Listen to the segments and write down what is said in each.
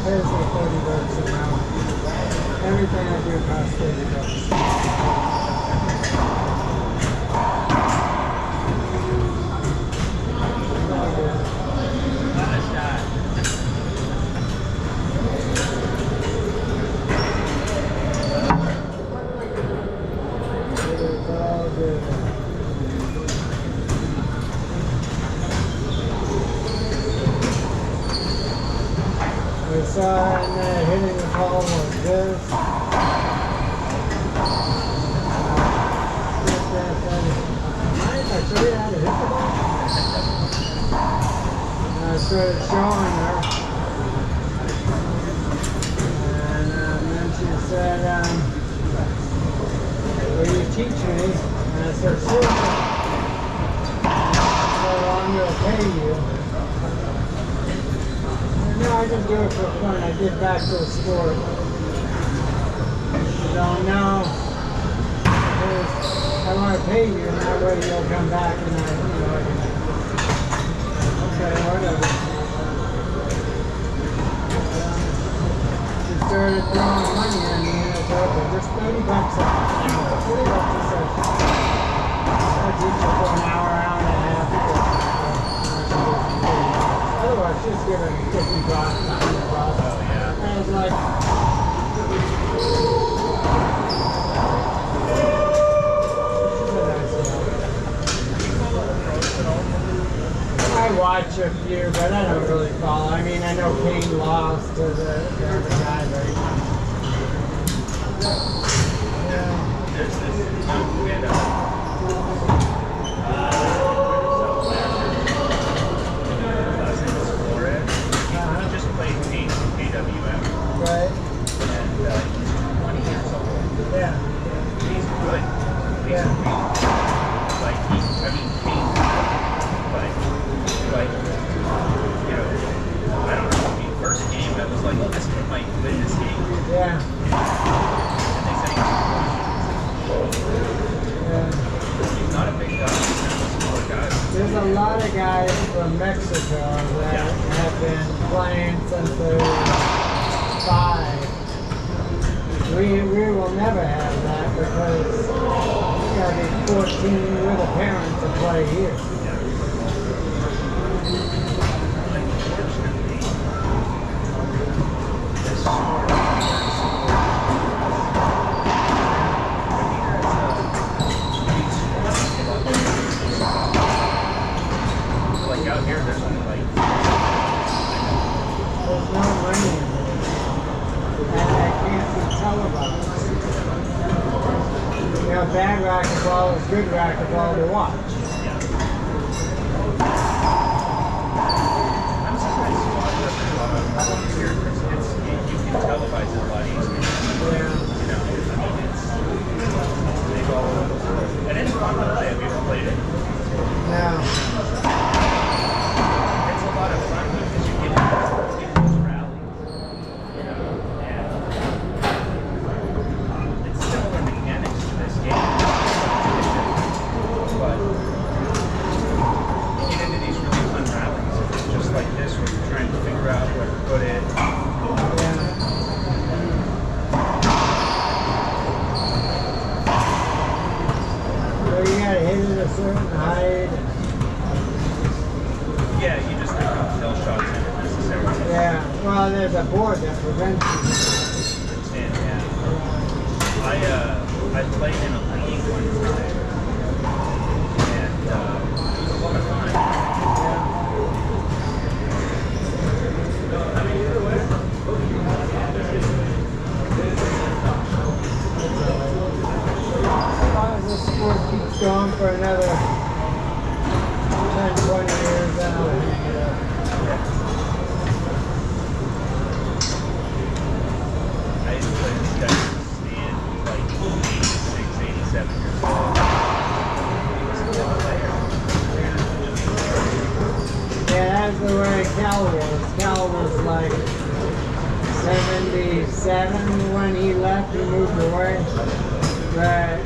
pays me 30 bucks an hour. Everything I do costs 30 bucks. So I'm hitting the ball like this. Mind if I show you how to hit the ball? And I started showing her. And then she said, will you teach me? And I said, sure. So I'm going to pay you. No, I just do it for fun. I get back to the sport. So no, I want to pay you, and that way you'll come back and I can. Okay, whatever. She started throwing money at me, and I said, okay, just 30 bucks an hour. 30 bucks a session. I'll teach you for an hour, hour and a half. Otherwise, she's giving me 50 bucks. Oh, yeah. And I was like, I watch a few, but I don't really follow. I mean, I know Kane lost to the other guy, but yeah. There's this right. And he's 20 years old. Yeah. He's good. He's like he's but I don't know. I mean, first game I was like, oh, this kid might win this game. Yeah. And they said he's not a big guy. He's kind of a smaller guy. There's a lot of guys from Mexico that have been playing since they were 5. We will never have that because you gotta be 14 with a parent to play here. Like out here, there's only like there's no money in it. And that can't be televised. You know, bad racquetball is good racquetball to watch. I'm surprised you watch here because you can televise it a lot easier. Yeah. You know, I mean, they go all over the world. And it's fun to play. Have you ever played it? No. It's a lot of fun because you get those rallies, you know, and it's similar mechanics to this game, but you get into these really fun rallies, just like this, where you're trying to figure out where to put it. So you gotta hit it a certain height. Yeah, you just don't have shell shots in it necessarily. Yeah, well, there's a board that prevents you. Yeah. I played in a league one time, and it was a lot of fun. As long as this sport keeps going for another 10, 20 years, then I'll hang it up. I used to play this guy stand like 86, 87 years old. He was a good player. Yeah, that's the way Cal was. Cal was like 77 when he left, he moved away. But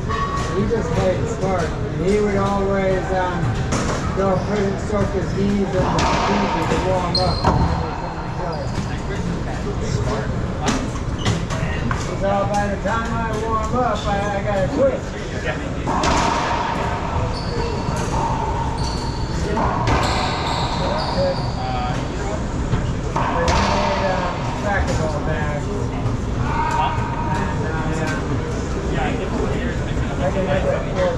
he just played smart. He would always go soak his knees in the jacuzzi to warm up. Smart. So by the time I warm up, I gotta quit. Yeah. Trackable bags. I can make it for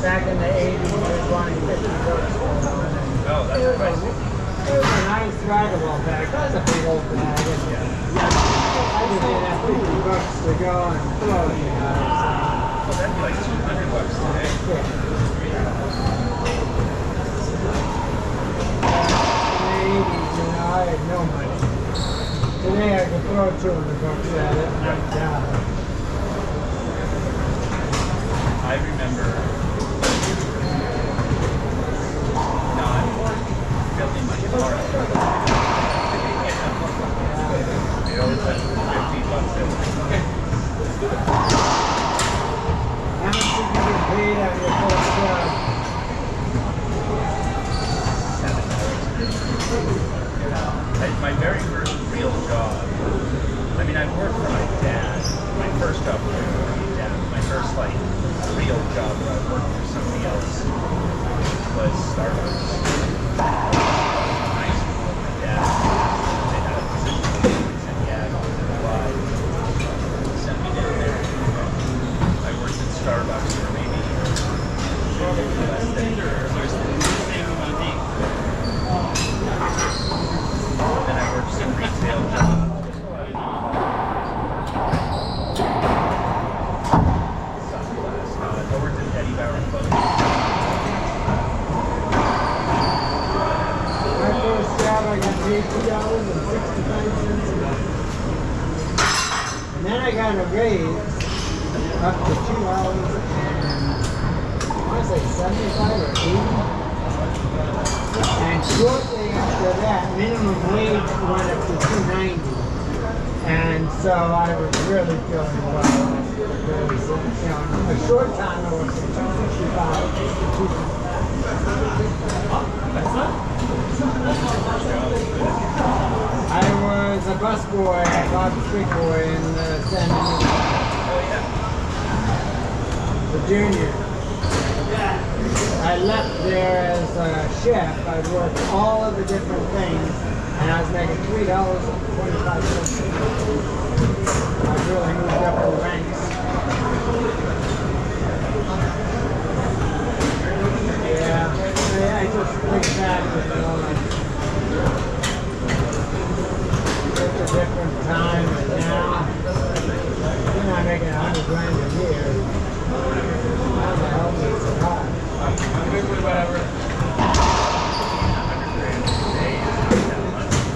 back in the 80s, we were buying 50 bucks for one. Oh, that's right. It was a nice trackable bag. That was a big old bag. I just didn't have 50 bucks to go and throw it. Well, that'd be like $200 today. Yeah. In the 80s, I had no money. Today I could throw 200 bucks at it. Yeah. I remember not filling my car up. It always had $50 in it. How much did you get paid on your first job? $7. My very first real job. I mean, I worked for my dad. My first job was working for my dad. My first real job where I worked for somebody else was Starbucks. High school, my dad. They had a position. He said, "Yeah, apply." Sent me down there. I worked at Starbucks for maybe less than a year. Then I worked some retail jobs. I got paid $2.65 an hour. And then I got a raise up to $2 and I want to say 75 or 80. And shortly after that, minimum wage went up to $2.90. And so I was really feeling well because, a short time I was from $2.65 to $2.90. I was a busboy at Bob's Big Boy in San Diego. Oh, yeah. Virginia. I left there as a chef. I'd worked all of the different things, and I was making $3.25. I really moved up the ranks. Yeah, I just think back, it's a different time, and now you're not making $100 grand a year. How the hell does it survive? Whatever.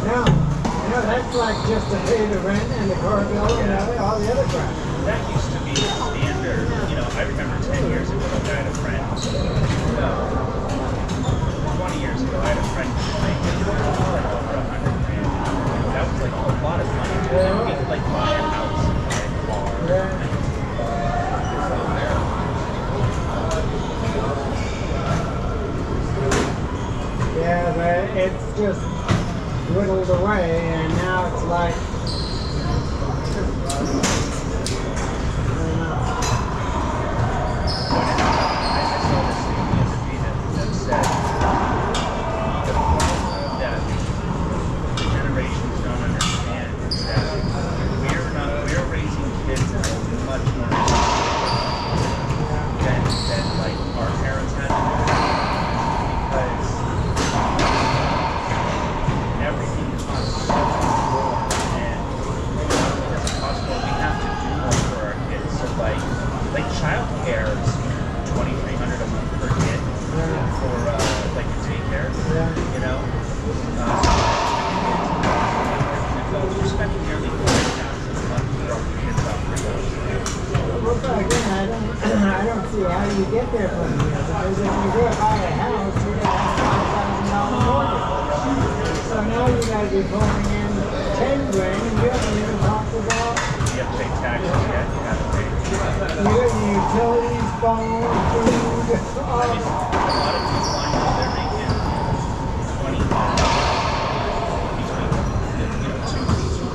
No, that's like just to pay the rent and the car bill and all the other crap. That used to be the standard. I remember 10 years ago, I had a friend. 20 years ago, I had a friend who was making over $100 grand. That was like a lot of money. We could buy a house and buy a car. Yeah, but it's just whittled away, and now it's like, I don't know. I saw this thing the other day that said the problem that the generations don't understand is that we're raising kids in a much more than our parents had to do, because everything costs so much more, and because it costs more, we have to do more for our kids. So like child care is $2,300 a month per kid for a daycare. We're spending nearly $40,000 a month to drop the kids off for those. Well, again, I don't see how you get there from here, because if you go buy a house, you're going to have $5,000 mortgage. So now you got to be pulling in 10 grand, and you haven't even talked about. You have to pay taxes yet. You have to pay. Utilities, phone, food, all. A lot of people I know, they're making $20,000 between $2,000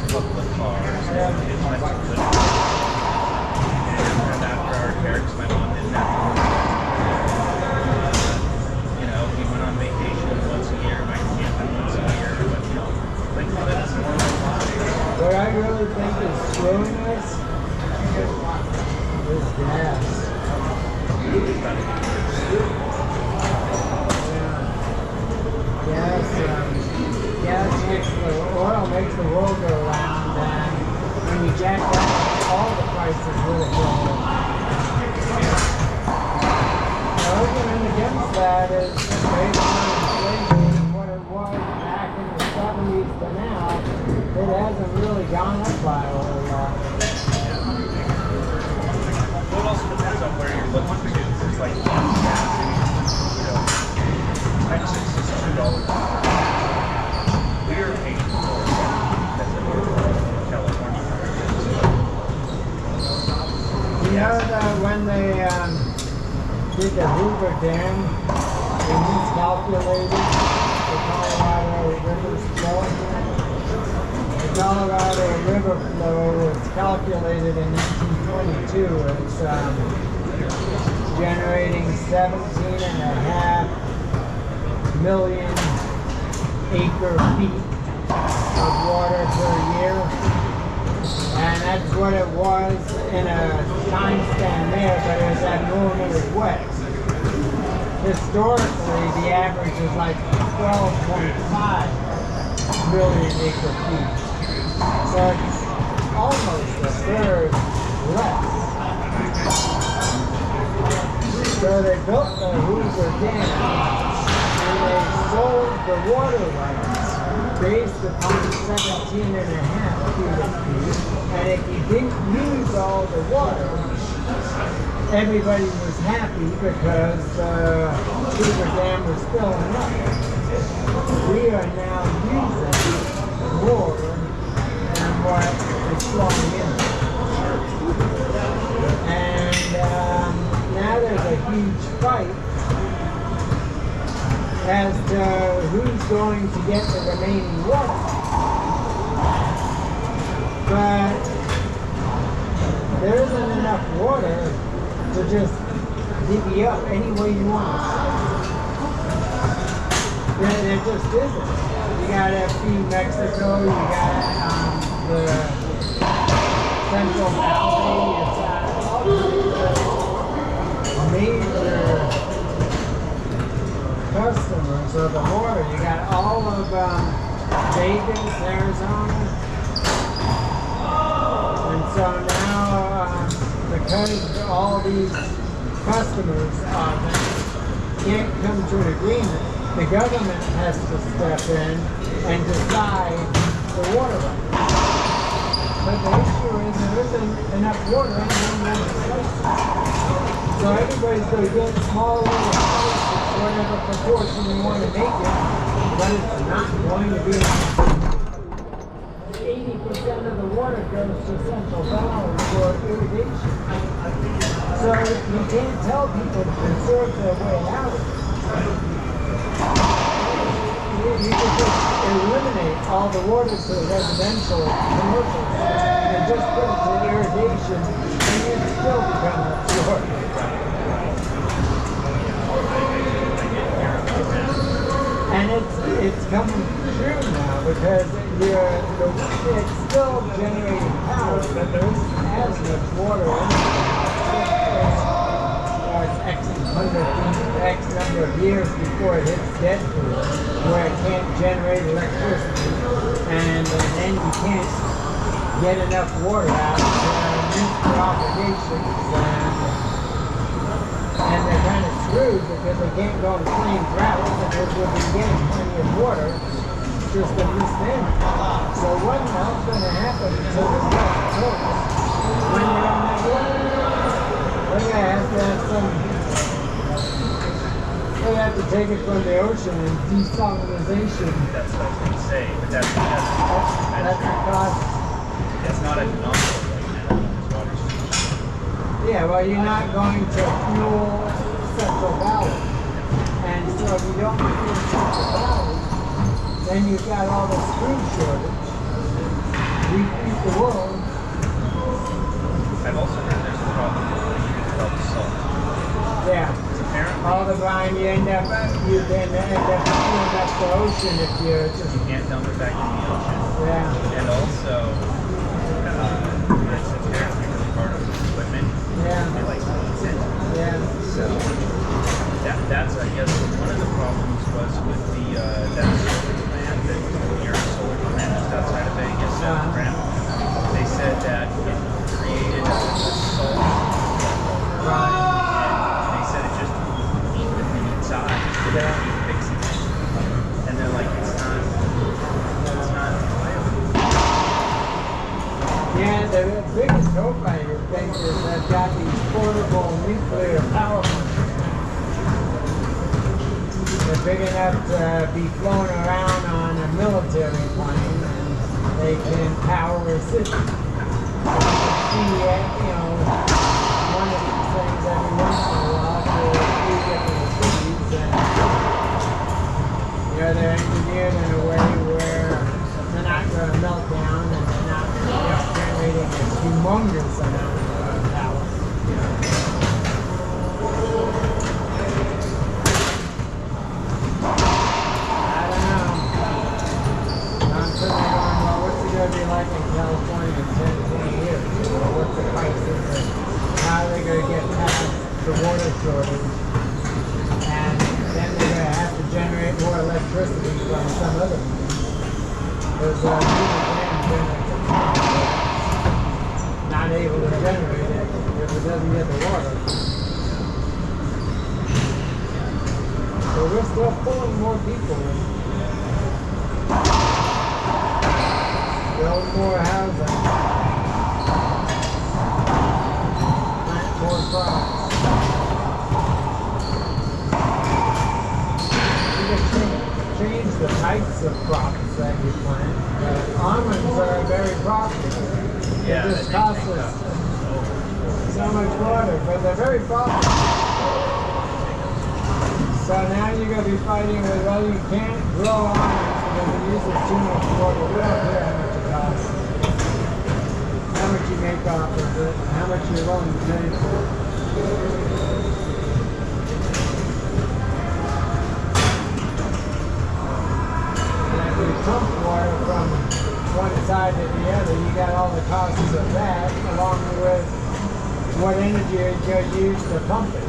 couple of cars. Yeah. And kids went to good. And after our care, because my mom didn't have to. We went on vacation once a year. My camping once a year. But like that's more of What I really think is screwing us is gas. Gas makes the oil makes the world go round, and when you jack up, all the prices really go up. The argument against that is based on inflation and what it was back in the 70s to now, it hasn't really gone up by a whole lot. Well, it also depends on where you're looking to. It's like Texas is $2. We are paying for that's in California. You know that when they did the Hoover Dam, they miscalculated the Colorado River's flow. The Colorado River flow was calculated in 1922 as generating 17.5 million acre feet of water per year. And that's what it was in a time span there, but it was abnormally wet. Historically, the average is like 12.5 million acre feet. So it's almost a third less. So they built the Hoover Dam and they sold the water rights based upon 17.5 cubic feet. And if you didn't use all the water, everybody was happy because the Hoover Dam was filling up. We are now using more than what is flowing in. And now there's a huge fight as to who's going to get the remaining water. But there isn't enough water to just divvy up any way you want. There just isn't. You gotta feed Mexico, you got the Central Valley, it's all the major customers of the water. You got all of Vegas, Arizona. And so now, because all these customers can't come to an agreement, the government has to step in and decide the water rights. But the issue is there isn't enough water in one place. So everybody's going to get small little slices, whatever proportion you want to make it, but it's not going to be enough. 80% of the water goes to Central Valley for irrigation. So you can't tell people to conserve their way out of it. You can just eliminate all the water to residential commercial and just put it to irrigation and you'd still become short. And it's coming true now because it's still generating power, but there isn't as much water in it. X number of years before it hits dead pool, where it can't generate electricity, and then you can't get enough water out to use propagations, and they're kind of screwed because they can't go in plain drought because we've been getting plenty of water, just a mismanagement. So what the hell's going to happen until the next course when they don't have water? We're going to have some. They have to take it from the ocean and desalinization. That's what I was going to say, but that's the cost. That's not economical right now because water's cheap. Yeah, well, you're not going to fuel Central Valley. And so if you don't fuel Central Valley, then you've got all this food shortage. we feed the world. I've also heard there's a problem with the salt. Yeah. Because apparently All the brine you end up filling up the ocean if you just you can't dump it back in the ocean. yeah. And also, it's apparently really hard on the equipment. Yeah. It like eats it. Yeah. So that's I guess one of the problems was with the that solar plant, that your solar plant just outside of Vegas, Graham. They said that it created a salt level. And they said it just eat the thing inside. So they don't keep fixing it. And they're like, it's not viable. Yeah, the biggest hope I think is they've got these portable nuclear power plants. They're big enough to be flown around on a military plane, and they can power a city. So you can see, one of these things every once in a while for a few different cities, and they're engineered in a way where they're not going to melt down, and they're not generating a humongous amount of power. Be like in California in 10, 20 years? What's the crisis and how are they going to get past the water shortage? And then they're going to have to generate more electricity from some other means. Because people can generate not able to generate it if it doesn't get the water. So we're still pulling more people in. Build more housing. Plant more crops. You can change the types of crops that you plant. Almonds are very profitable. Yeah, They just cost us so much water, but they're very profitable. So now you're going to be fighting with, well, you can't grow almonds because it uses too much water. We don't care how much it costs. How much you make off of it, and how much you're willing to pay for it. And if you pump water from one side to the other, you got all the costs of that, along with what energy you use to pump it.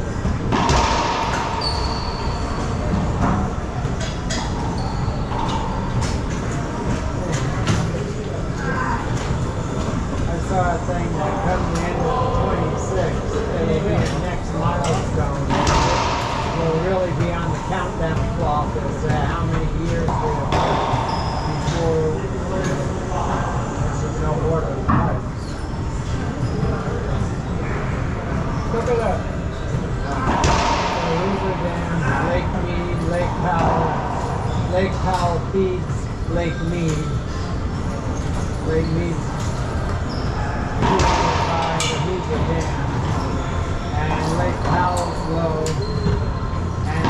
I saw a thing that comes the end of the 26th, it'll be a next milestone. We'll really be on the countdown clock as to how many years we'll have before there's no water in the pipes. Look at that. The Hoover Dam, Lake Mead, Lake Powell. Lake Powell feeds Lake Mead. Lake Mead's by the Hoover Dam, and Lake Powell's low, and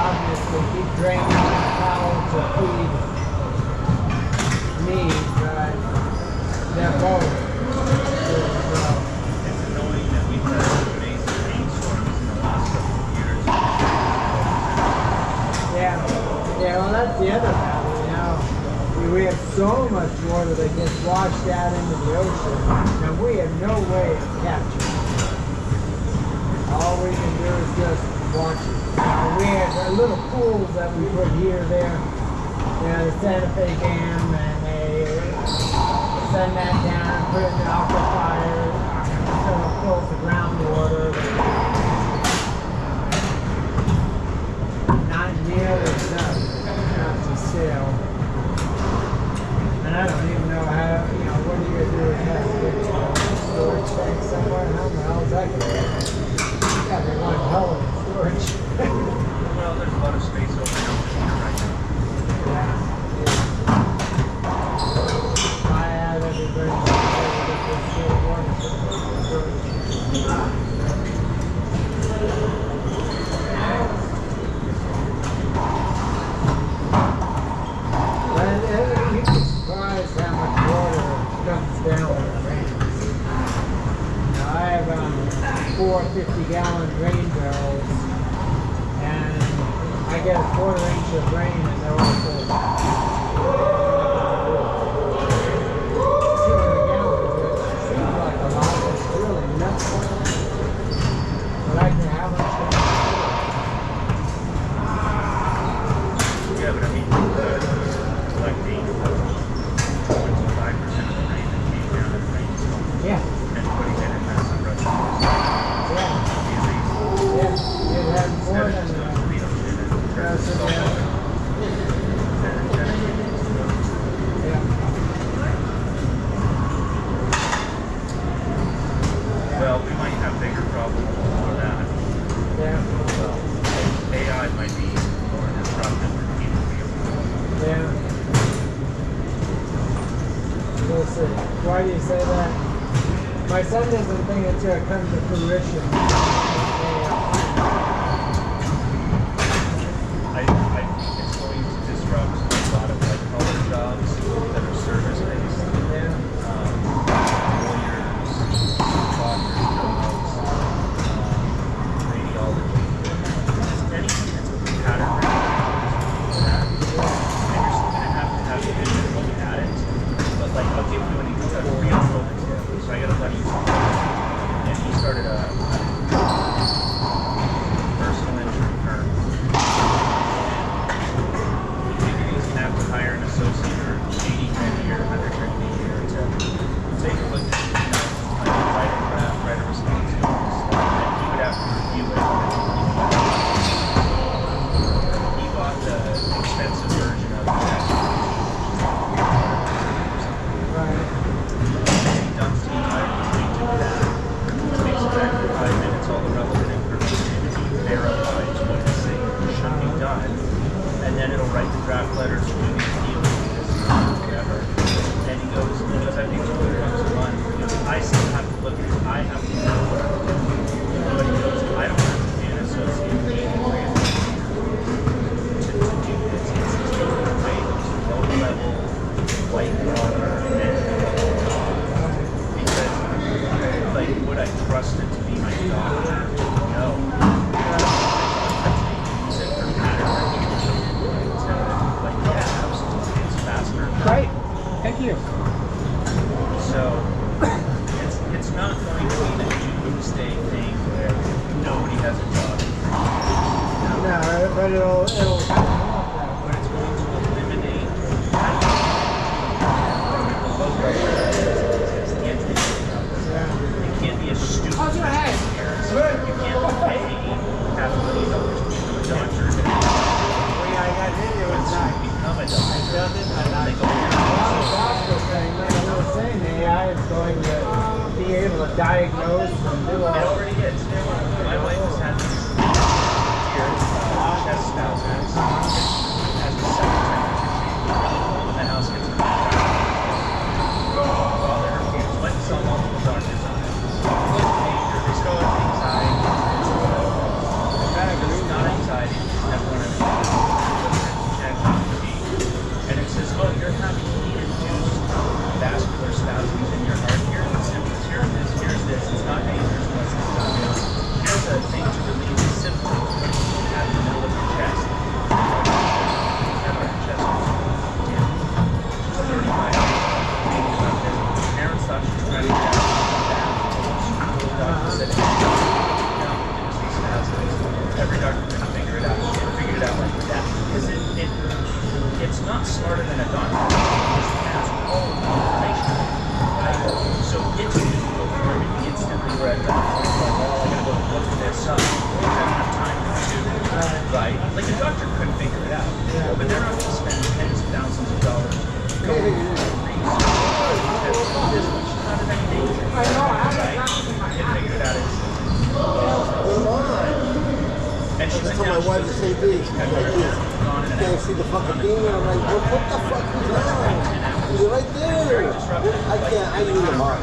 obviously keep draining Lake Powell to feed Mead, but they're both low. It's annoying that we've had amazing rainstorms in the last couple of years. Yeah, well that's the other battle, we have so much water that gets washed out into the ocean, and we have no way of capturing it. All we can do is just watch it. We have little pools that we put here, there, the Santa Fe Dam, and they send that down and put it in the aquifer, so it fills the groundwater. Not nearly enough to sail. And I don't even know how, what are you going to do with that? Get a storage tank somewhere? How the hell is that going to work? It's got to be one hell of a storage. Well, there's a lot of space over here right now. Yeah. I had everybody get this little water storage. You'd be surprised how much water 4 50-gallon grain barrels, and I get a 1/4 inch of grain, and they're all full. 200 gallons, it seems like a lot, it's really nothing. But I can have them. Yeah, but I mean, collecting 25% of the grain that came down in the rainstorm Yeah. and putting it in massive reservoirs. Yeah. Yeah. It had more than Instead of just going to the ocean and turn it salt water. Yeah. Well, we might have bigger problems before that. Yeah. Well, AI might be more disruptive than human beings. Yeah. We'll see. Why do you say that? My son doesn't think it's going to come to fruition. I think it's going to disrupt a lot of white collar jobs that are service based. Yeah. Lawyers, doctors, jobs, radiology. Just anything that's a pattern recognition, that. And you're still going to have to look at it. But like, I'll give you a real world example. So I got a buddy and he started a personal injury firm. He figured he was going to have to hire an associate for 80 grand a year, 100 grand a year to take a look at, write a draft, write a response to all this stuff, and he would have to review it. He bought the expensive version of it. Right. He dumps the entire page of that, takes it back for 5 minutes, all the relevant information, he verifies what it's saying should be done, and then it'll write the draft letters, so we can deal with this, whatever. And he goes, I think $200 a month. He goes, I still have to look at it, I have to know what I'm doing. But he goes, I don't have to be an associate grant to do this. It's taking away those low-level, white collar, and because, like, would I trust it to be my doctor? No. Use it for pattern recognition. Like, yeah, absolutely. It's faster. Right. Thank you. So, it's not going to be the doomsday thing where nobody has a job. No, but it'll kind of help that. But it's going to eliminate the entity of this. Yeah. It can't be a stupid parents. You can't pay $500,000 to a doctor to become a doctor. They go AI is going to be able to diagnose and do It all. already is. My wife has had this years, chest spasms, has a second temperature change. The house gets her while they're confused. Went and saw multiple doctors on it. Major, they still have anxiety. It's not anxiety, it's have one of the and it says, oh, you're having heat-induced vascular spasms in your heart. Here's the symptoms. Here's this. It's not dangerous unless it's not dangerous. Here's a thing to relieve the symptoms at the middle of your chest. Have our chest was 35. Parents thought she was trying to get out of that. The doctor said, induced spasms. Every doctor couldn't figure it out. She figured it out like that because it's not smarter than a doctor. It just has all of the information. So it's just go through everything instantly. Where at that point, like, well, I gotta go look this up. We don't have enough time to, right? Like a doctor could figure it out, but they're not going to spend tens of thousands of dollars going through research because this one's not in any danger. I know. Right? They figured it out and she went I down. told my wife the same thing. She's like, you can't see the fucking thing. And I'm like, what the fuck is that? He's right there. I can't. I need him on.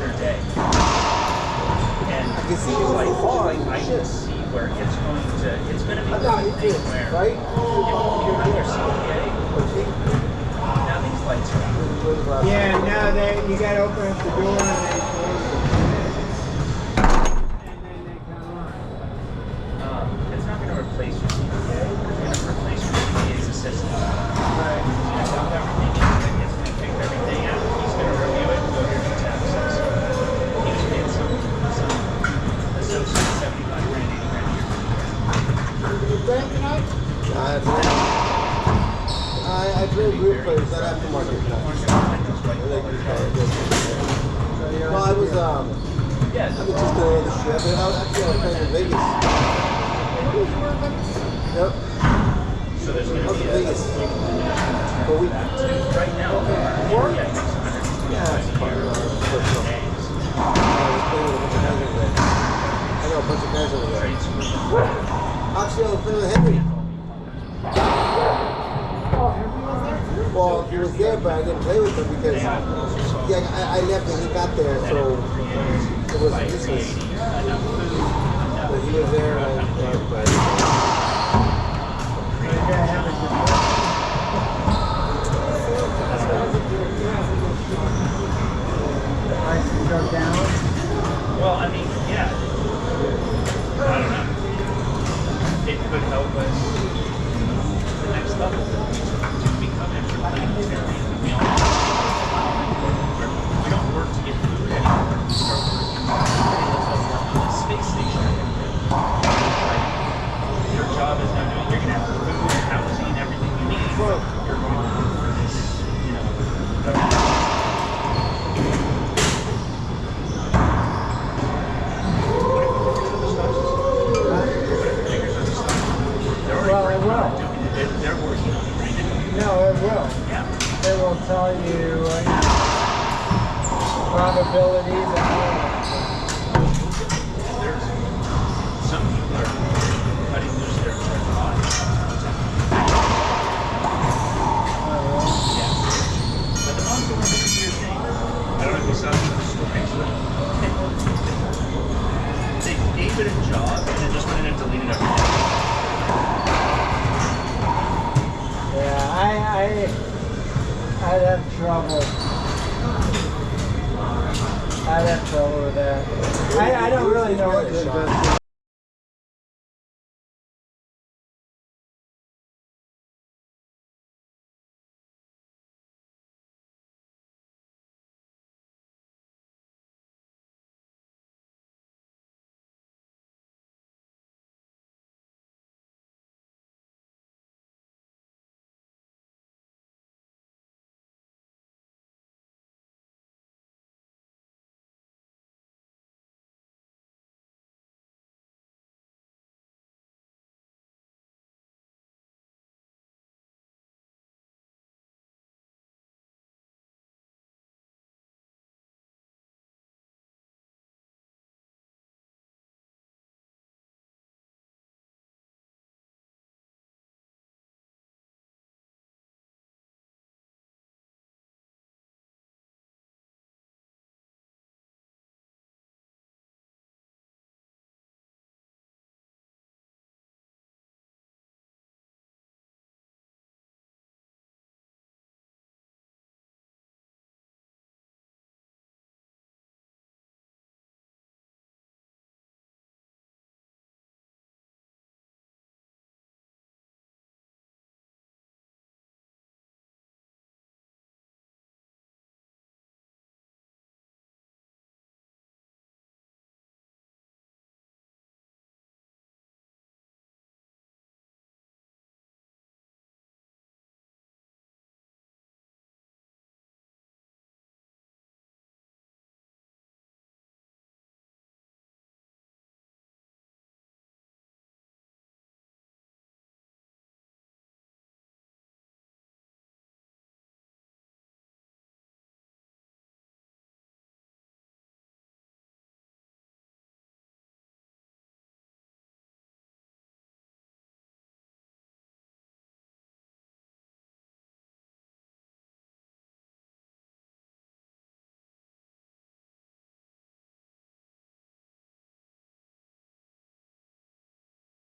And I can see him so far. I can see where it's going to. It's going to be I the got it, thing where right? you run your CPA. Now these lights are on. Yeah, now you got to open up the door and they close it. And then they come problem. Yeah. I mean, just the shit. But I was actually playing in Vegas. Yep. So there's going I to was be in a Vegas for a week. right now. Work? Yeah, it's 100 Yeah, it's fun. Personal. days. I was playing with a bunch of guys over there. I know a bunch of guys over there. Trade school. Actually, I was playing with Henry. Well, he was there, but I didn't play with him because I left when he got there, so it was useless. But he was there, but Well, I mean, yeah. I don't know. It could help us the next level to become interplanetary. We don't work to get food anymore. We start working on the space station. Like, your job is now doing, you're going to have food, housing, everything you need. You're going to work for this, you know, Well, it will. They're working on it right now. No, it will. Yeah. It will tell you probabilities and all that. There's some people are cutting loose their bodies. Yeah. But the ones that were making weird things, I don't know if you saw some of the stories. They gave it a job and then just went in and deleted everything. Yeah, I'd have trouble. I'd have trouble with that. I don't really know what to invest in.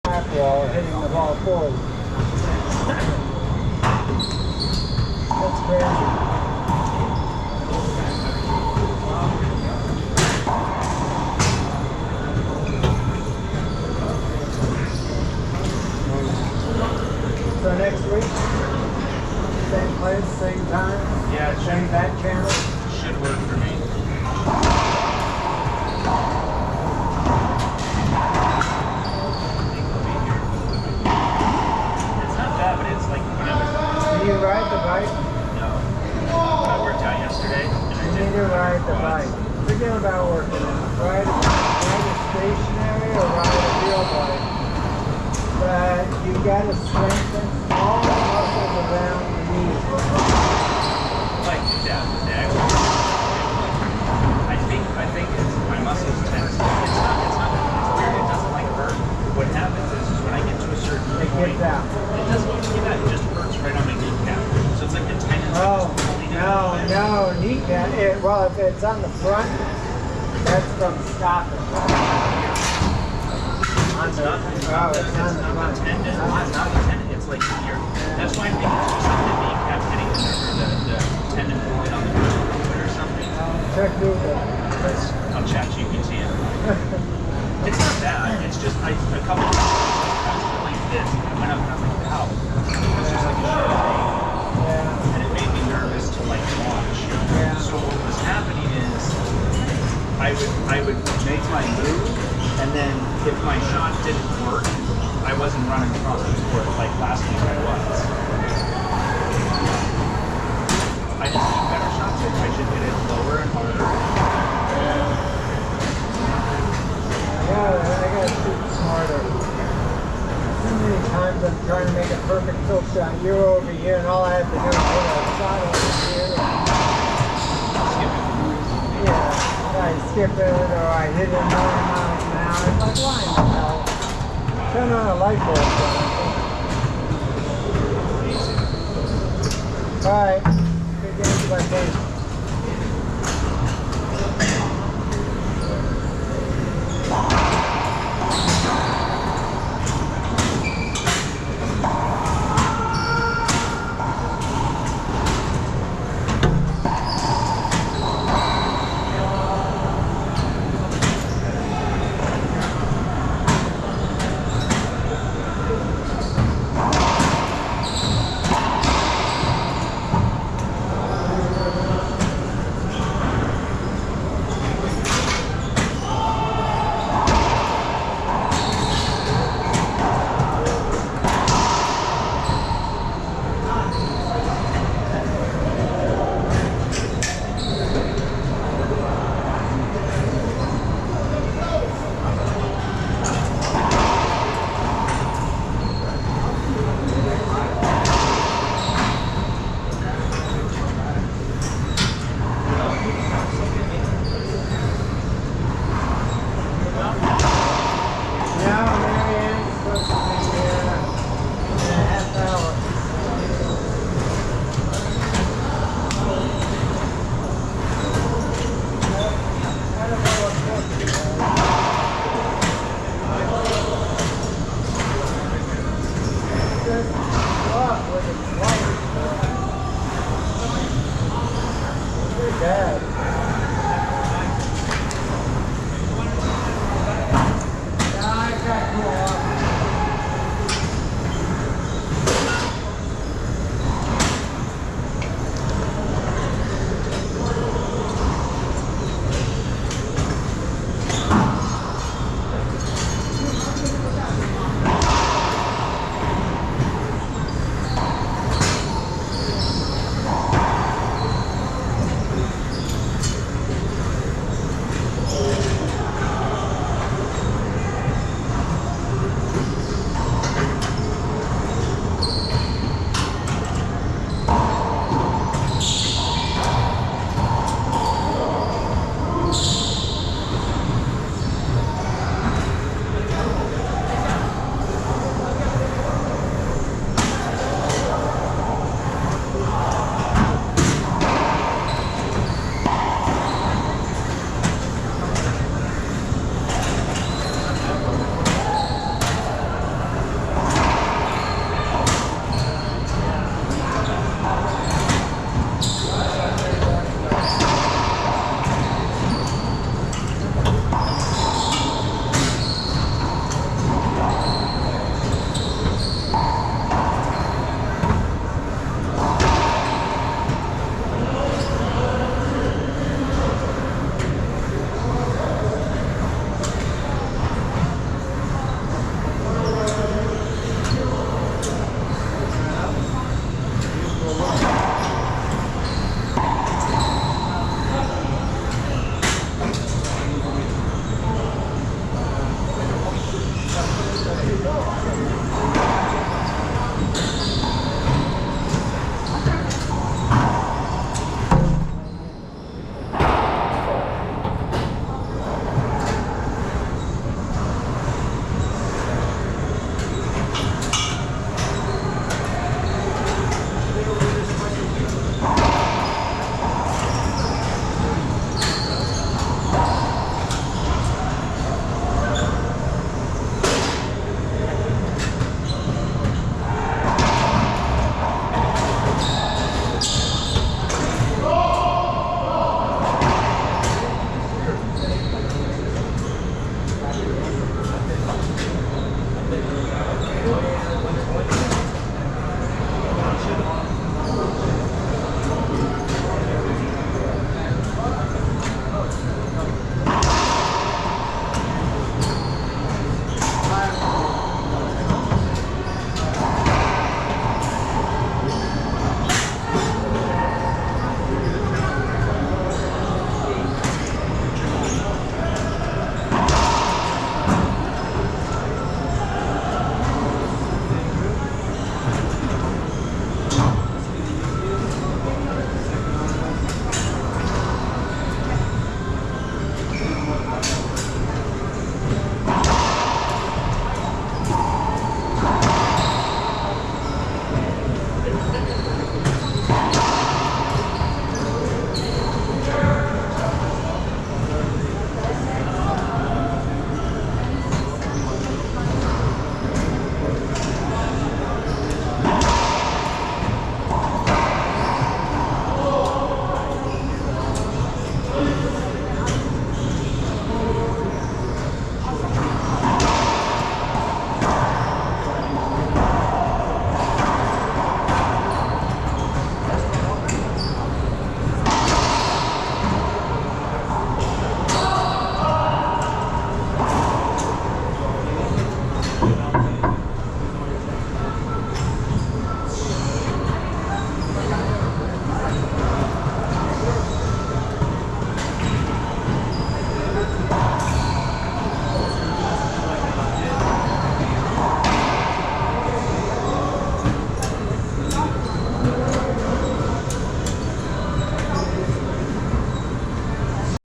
Wall hitting the ball forward. That's crazy. So next week, same place, same time, Yeah, it same back channel. should work for me. It's not bad, but it's like when I was Do you ride the bike? no. When I worked out yesterday and I You did need to ride the quads, bike. It's a thinking about working out? Ride a stationary or ride a real bike? But you got to strengthen all the muscles around the knee. Like that, I think it's my muscles tense. It's weird. It doesn't like hurt. What happens is when I get to a certain It point, gets out. it doesn't get out. It just hurts right on my kneecap. So it's like the tendons Oh, are just holding it. no, kneecap. Well, if it's on the front, that's from stopping. It's not the tendon. It's not the tendon. It's like here. That's why I think it's just like the kneecap hitting the tendon point on the foot or something. Check Google. I'll chat GPT it. It's not bad. It's just a couple of times I was like this. I went up and I was like, wow. It's just like a shit pain. Yeah. And it made me nervous to like launch. Yeah. So what was happening is I would make my move, and then if my shot didn't work, I wasn't running across the court like last week I was. I just need better shots. I should hit it lower and harder. I gotta shoot smarter. Too many times I'm trying to make a perfect tilt shot. You're over here, and all I have to do is hit a shot over here. Yeah, I skip it, or I hit it 9 miles an hour. It's like, why in the hell? Turn on a light bulb. Alright, good game to my face.